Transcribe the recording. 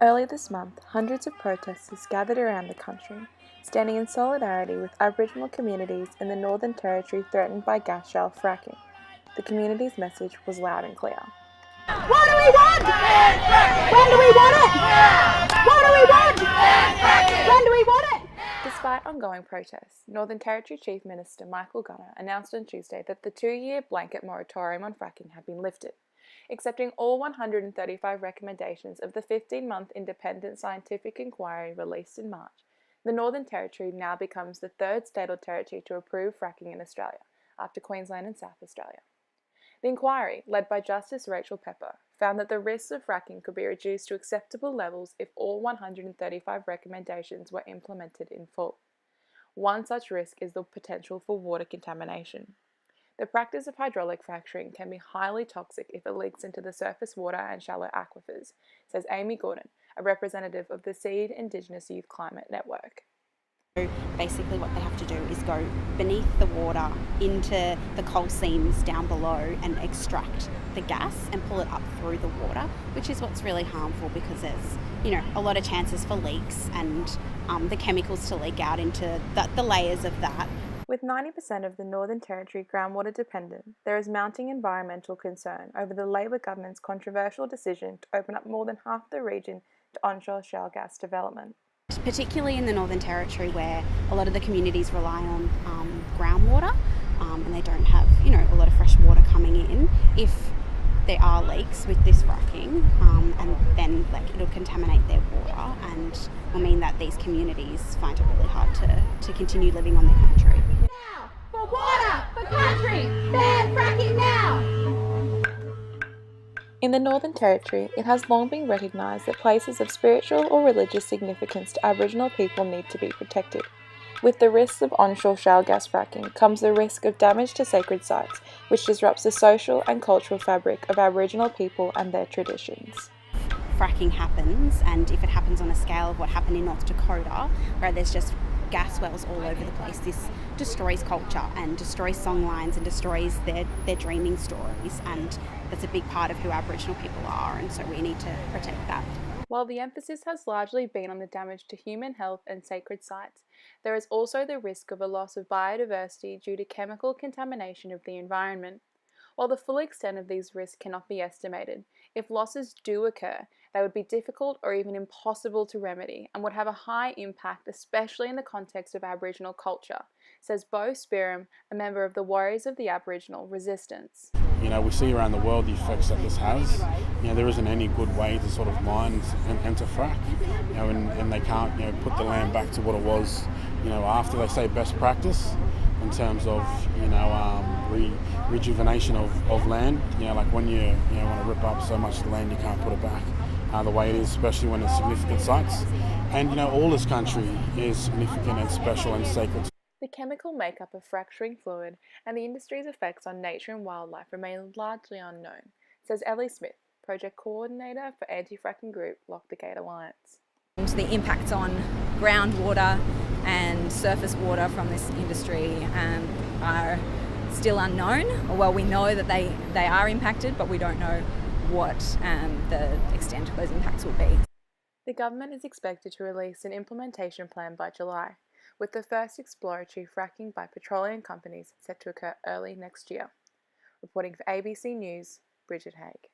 Early this month, hundreds of protesters gathered around the country, standing in solidarity with Aboriginal communities in the Northern Territory threatened by gas shale fracking. The community's message was loud and clear. What do we want? When do we want it? What do we want? When do we want it? Despite ongoing protests, Northern Territory Chief Minister Michael Gunner announced on Tuesday that the 2-year blanket moratorium on fracking had been lifted, accepting all 135 recommendations of the 15-month independent scientific inquiry released in March. The Northern Territory now becomes the third state or territory to approve fracking in Australia, after Queensland and South Australia. The inquiry, led by Justice Rachel Pepper, found that the risks of fracking could be reduced to acceptable levels if all 135 recommendations were implemented in full. One such risk is the potential for water contamination. The practice of hydraulic fracturing can be highly toxic if it leaks into the surface water and shallow aquifers, says Amy Gordon, a representative of the Seed Indigenous Youth Climate Network. Basically what they have to do is go beneath the water into the coal seams down below and extract the gas and pull it up through the water, which is what's really harmful because there's a lot of chances for leaks and the chemicals to leak out into the layers of that. With 90% of the Northern Territory groundwater dependent, there is mounting environmental concern over the Labor government's controversial decision to open up more than half the region to onshore shale gas development. Particularly in the Northern Territory where a lot of the communities rely on groundwater and they don't have a lot of fresh water coming in. If there are leaks with this fracking and then it'll contaminate their water and will mean that these communities find it really hard to continue living on their country. Now, for water, for country, ban fracking now! In the Northern Territory, it has long been recognised that places of spiritual or religious significance to Aboriginal people need to be protected. With the risks of onshore shale gas fracking comes the risk of damage to sacred sites, which disrupts the social and cultural fabric of Aboriginal people and their traditions. Fracking happens, and if it happens on a scale of what happened in North Dakota, where there's just gas wells all over the place, this destroys culture and destroys songlines and destroys their dreaming stories, and that's a big part of who Aboriginal people are, and so we need to protect that. While the emphasis has largely been on the damage to human health and sacred sites, there is also the risk of a loss of biodiversity due to chemical contamination of the environment. While the full extent of these risks cannot be estimated, if losses do occur, they would be difficult or even impossible to remedy and would have a high impact, especially in the context of Aboriginal culture, says Bo Spearham, a member of the Warriors of the Aboriginal Resistance. We see around the world the effects that this has. There isn't any good way to sort of mine and to frack. And they can't, put the land back to what it was, after they say best practice in terms of, rejuvenation of land. Like when you want to rip up so much of the land, you can't put it back the way it is, especially when it's significant sites. And, all this country is significant and special and sacred. The chemical makeup of fracturing fluid and the industry's effects on nature and wildlife remain largely unknown, says Ellie Smith, project coordinator for anti-fracking group Lock the Gate Alliance. The impacts on groundwater and surface water from this industry are still unknown. Well, we know that they are impacted, but we don't know what the extent of those impacts will be. The government is expected to release an implementation plan by July, with the first exploratory fracking by petroleum companies set to occur early next year. Reporting for ABC News, Bridget Haig.